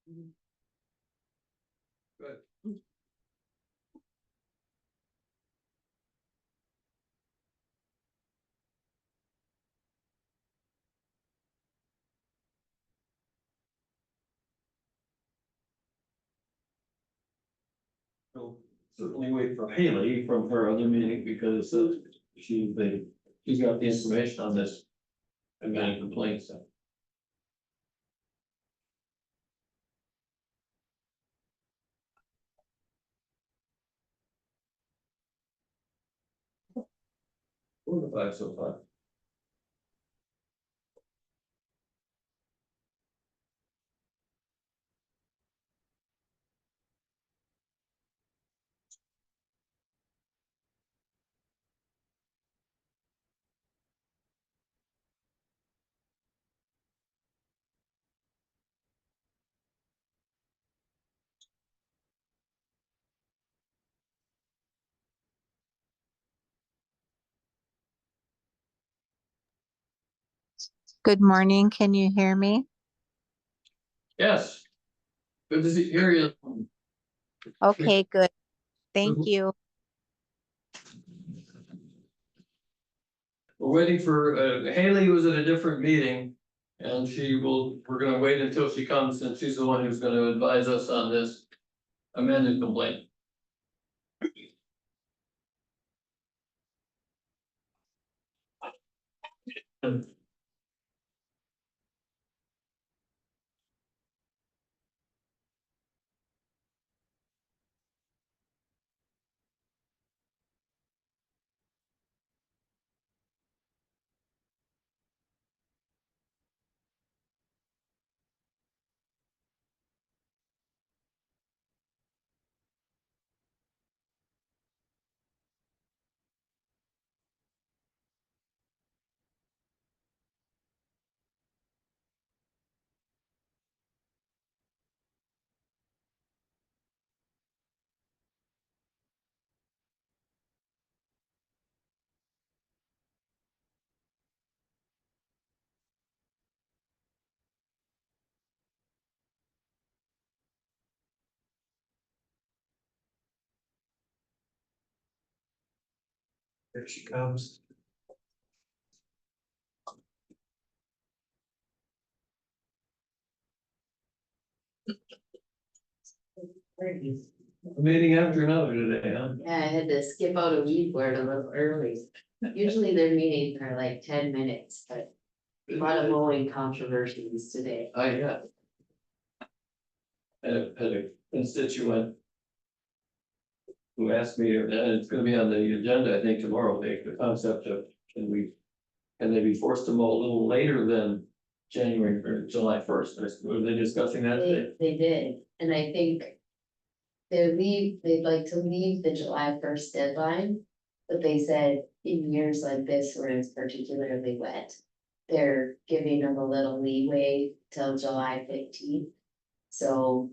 Good. We'll certainly wait for Haley from her other meeting because she's got the information on this. And many complaints. Four to five so far. Good morning. Can you hear me? Yes. Good to hear you. Okay, good. Thank you. We're waiting for Haley was at a different meeting. And we're gonna wait until she comes and she's the one who's gonna advise us on this amended complaint. Here she comes. Meeting after another today, huh? Yeah, I had to skip out a weed board a little early. Usually their meetings are like 10 minutes, but a lot of mowing controversies today. Yeah. Had a constituent. Who asked me, and it's gonna be on the agenda, I think tomorrow, the concept of, can they be forced to mow a little later than January or July 1st? Were they discussing that today? They did, and I think they'd like to leave the July 1st deadline. But they said in years like this where it's particularly wet, they're giving them a little leeway till July 15th. So,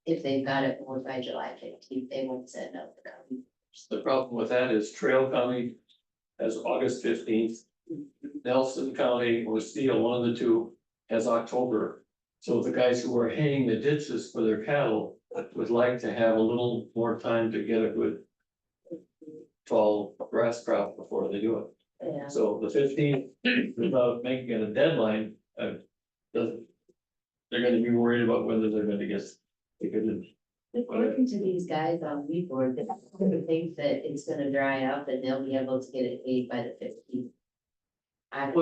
if they've got it mowed by July 15th, they won't send out the county. The problem with that is Trail County has August 15th. Nelson County or Steele, one of the two, has October. So the guys who are haying the ditches for their cattle would like to have a little more time to get a good tall grass crop before they do it. Yeah. So the 15th, without making it a deadline, they're gonna be worried about whether they're gonna get. According to these guys on weed board, they think that it's gonna dry up and they'll be able to get it paid by the 15th. I'm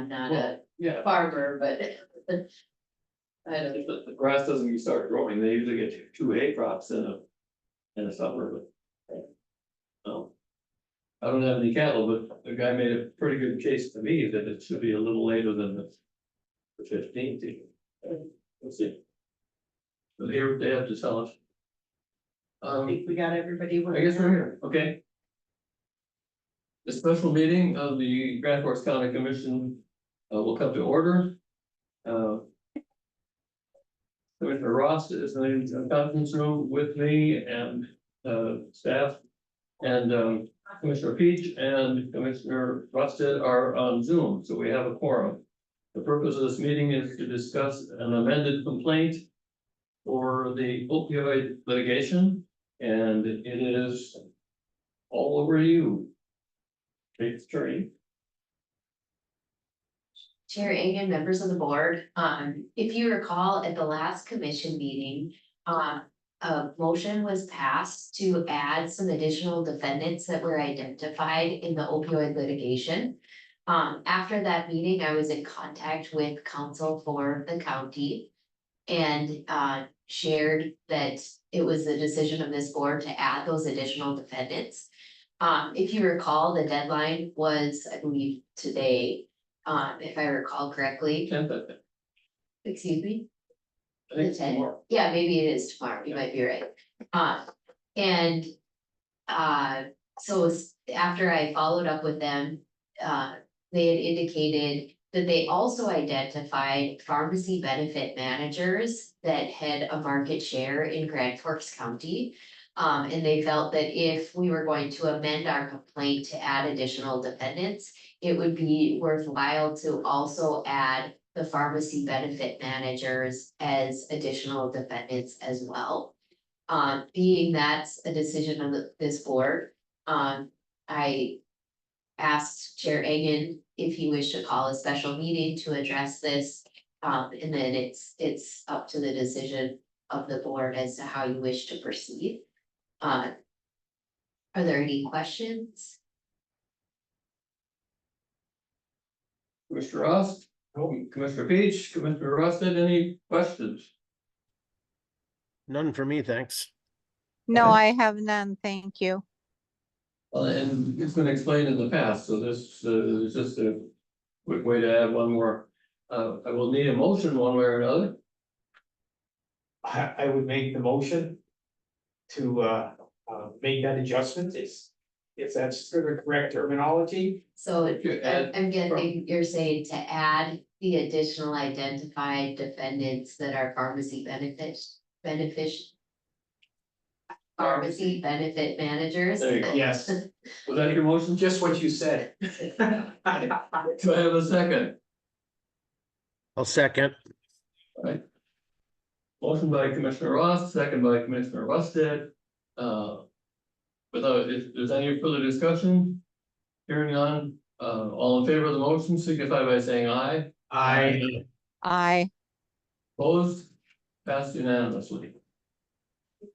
not a Yeah, farmer, but. I don't if the grass doesn't even start growing, they usually get 2 hay crops in a summer, but. I don't have any cattle, but the guy made a pretty good case to me that it should be a little later than the 15th. We'll see. But here they have to tell us. I think we got everybody. I guess we're here, okay. The special meeting of the Grand Forks County Commission will come to order. Commissioner Ross is in the conference room with me and staff. And Commissioner Peach and Commissioner Rusted are on Zoom, so we have a quorum. The purpose of this meeting is to discuss an amended complaint for the opioid litigation, and it is all over you. Take the train. Chair Egan, members of the board, if you recall at the last commission meeting, a motion was passed to add some additional defendants that were identified in the opioid litigation. After that meeting, I was in contact with counsel for the county and, shared that it was the decision of this board to add those additional defendants. If you recall, the deadline was, I believe, today, if I recall correctly, Tenth, I think. excuse me. I think The 10th? tomorrow. Yeah, maybe it is tomorrow, you might be right. And, so after I followed up with them, they had indicated that they also identified pharmacy benefit managers that had a market share in Grand Forks County. And they felt that if we were going to amend our complaint to add additional defendants, it would be worthwhile to also add the pharmacy benefit managers as additional defendants as well. Being that's a decision of this board, I asked Chair Egan if he wished to call a special meeting to address this. And then it's up to the decision of the board as to how you wish to proceed. Are there any questions? Commissioner Ross, Commissioner Peach, Commissioner Rusted, any questions? None for me, thanks. No, Okay. I have none, thank you. Well, and it's been explained in the past, so this is just a quick way to add one more. I will need a motion one way or another. I would make the motion to make that adjustment, if that's the correct terminology. So You add I'm guessing you're saying to add the additional identified defendants that are pharmacy pharmacy benefit managers. There you go. Yes, Was that your motion? just what you said. Do I have a second? I'll second. Right. Motion by Commissioner Ross, second by Commissioner Rusted. Without, if there's any further discussion, hearing none, all in favor of the motion signify by saying aye. I, Opposed, passed unanimously.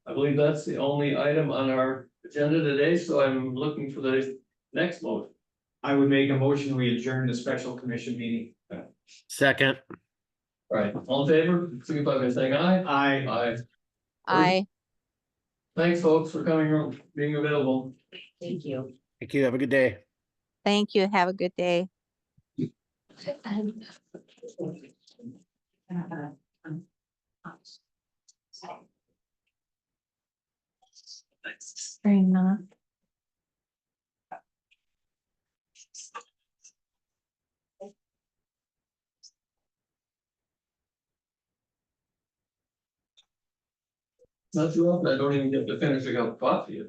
I believe that's the only item on our agenda today, so I'm looking for the next motion. I would make a motion, we adjourn the special commission meeting. Second. All right, all in favor, signify by saying aye. Aye. I. Thanks, folks, for coming, being available. Thank you. Thank you. Have a good day. Thank you, have a good day. Spring, huh? Not too often, I don't even get to finish a cup of coffee.